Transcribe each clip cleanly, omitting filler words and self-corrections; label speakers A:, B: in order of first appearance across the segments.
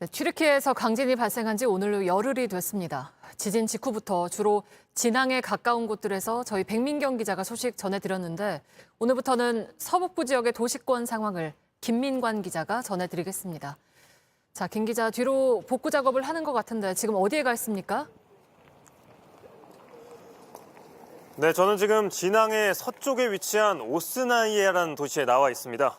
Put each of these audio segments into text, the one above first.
A: 네, 튀르키예에서 강진이 발생한 지 오늘로 열흘이 됐습니다. 지진 직후부터 주로 진앙에 가까운 곳들에서 저희 백민경 기자가 소식 전해드렸는데 오늘부터는 서북부 지역의 도시권 상황을 김민관 기자가 전해드리겠습니다. 자, 김 기자 뒤로 복구 작업을 하는 것 같은데 지금 어디에 가 있습니까?
B: 네, 저는 지금 진앙의 서쪽에 위치한 오스나이에라는 도시에 나와 있습니다.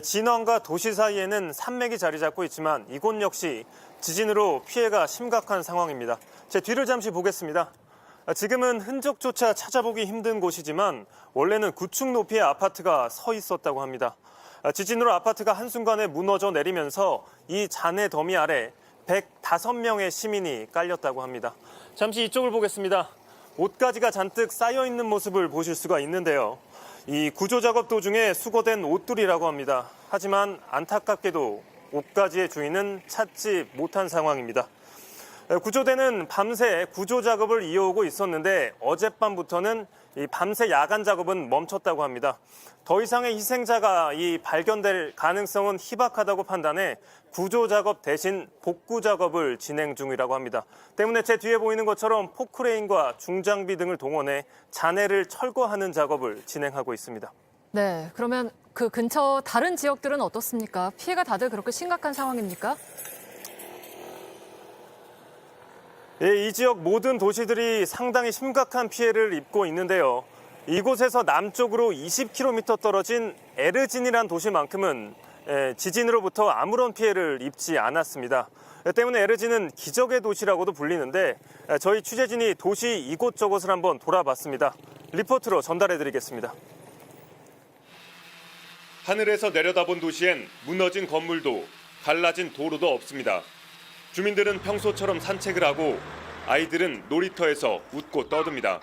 B: 진앙과 도시 사이에는 산맥이 자리 잡고 있지만 이곳 역시 지진으로 피해가 심각한 상황입니다. 제 뒤를 잠시 보겠습니다. 지금은 흔적조차 찾아보기 힘든 곳이지만 원래는 9층 높이의 아파트가 서 있었다고 합니다. 지진으로 아파트가 한순간에 무너져 내리면서 이 잔해 더미 아래 105명의 시민이 깔렸다고 합니다. 잠시 이쪽을 보겠습니다. 옷가지가 잔뜩 쌓여있는 모습을 보실 수가 있는데요. 이 구조작업 도중에 수거된 옷들이라고 합니다. 하지만 안타깝게도 옷가지의 주인은 찾지 못한 상황입니다. 구조대는 밤새 구조작업을 이어오고 있었는데 어젯밤부터는 이 밤새 야간 작업은 멈췄다고 합니다. 더 이상의 희생자가 발견될 가능성은 희박하다고 판단해 구조작업 대신 복구작업을 진행 중이라고 합니다. 때문에 제 뒤에 보이는 것처럼 포크레인과 중장비 등을 동원해 잔해를 철거하는 작업을 진행하고 있습니다.
A: 네, 그러면 그 근처 다른 지역들은 어떻습니까? 피해가 다들 그렇게 심각한 상황입니까?
B: 이 지역 모든 도시들이 상당히 심각한 피해를 입고 있는데요. 이곳에서 남쪽으로 20km 떨어진 에르진이란 도시만큼은 지진으로부터 아무런 피해를 입지 않았습니다. 때문에 에르진은 기적의 도시라고도 불리는데 저희 취재진이 도시 이곳저곳을 한번 돌아봤습니다. 리포트로 전달해드리겠습니다. 하늘에서 내려다본 도시엔 무너진 건물도 갈라진 도로도 없습니다. 주민들은 평소처럼 산책을 하고 아이들은 놀이터에서 웃고 떠듭니다.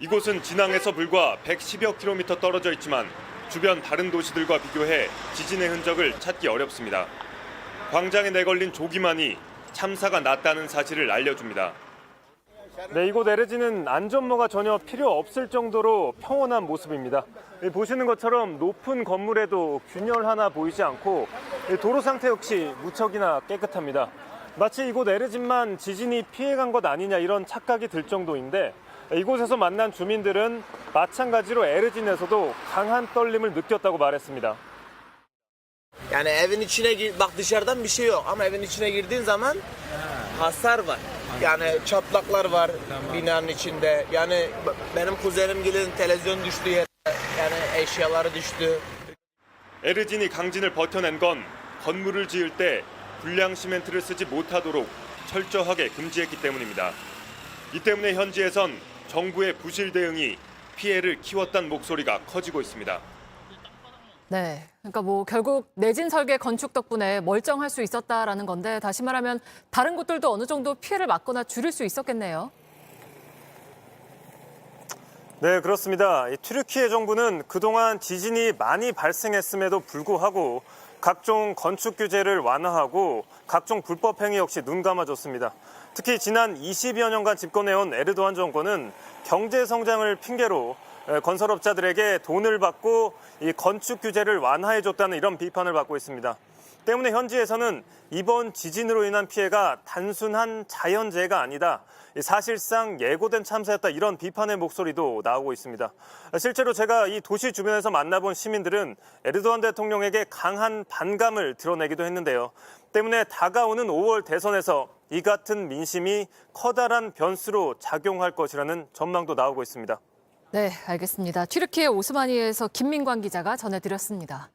B: 이곳은 진앙에서 불과 110여 킬로미터 떨어져 있지만 주변 다른 도시들과 비교해 지진의 흔적을 찾기 어렵습니다. 광장에 내걸린 조기만이 참사가 났다는 사실을 알려줍니다. 네, 이곳 에르진은 안전모가 전혀 필요 없을 정도로 평온한 모습입니다. 보시는 것처럼 높은 건물에도 균열 하나 보이지 않고 도로 상태 역시 무척이나 깨끗합니다. 마치 이곳 에르진만 지진이 피해간 것 아니냐 이런 착각이 들 정도인데 이곳에서 만난 주민들은 마찬가지로 에르진에서도 강한 떨림을 느꼈다고 말했습니다.
C: Yani evin içine gir, bak dışarıdan bir şey yok ama evin içine girdiğin zaman hasar var. Yani çatlaklar var binanın içinde. Yani benim kuzenimgilin televizyon düştü yere. Yani eşyaları düştü.
B: 에르진이 강진을 버텨낸 건 건물을 지을 때 불량 시멘트를 쓰지 못하도록 철저하게 금지했기 때문입니다. 이 때문에 현지에선 정부의 부실 대응이 피해를 키웠다는 목소리가 커지고 있습니다.
A: 네, 그러니까 결국 내진 설계 건축 덕분에 멀쩡할 수 있었다라는 건데 다시 말하면 다른 곳들도 어느 정도 피해를 막거나 줄일 수 있었겠네요.
B: 네, 그렇습니다. 튀르키예 정부는 그동안 지진이 많이 발생했음에도 불구하고 각종 건축 규제를 완화하고 각종 불법 행위 역시 눈 감아줬습니다. 특히 지난 20여 년간 집권해온 에르도안 정권은 경제 성장을 핑계로 건설업자들에게 돈을 받고 이 건축 규제를 완화해줬다는 이런 비판을 받고 있습니다. 때문에 현지에서는 이번 지진으로 인한 피해가 단순한 자연재해가 아니다. 사실상 예고된 참사였다 이런 비판의 목소리도 나오고 있습니다. 실제로 제가 이 도시 주변에서 만나본 시민들은 에르도안 대통령에게 강한 반감을 드러내기도 했는데요. 때문에 다가오는 5월 대선에서 이 같은 민심이 커다란 변수로 작용할 것이라는 전망도 나오고 있습니다.
A: 네, 알겠습니다. 튀르키예 오스마니에서 김민관 기자가 전해드렸습니다.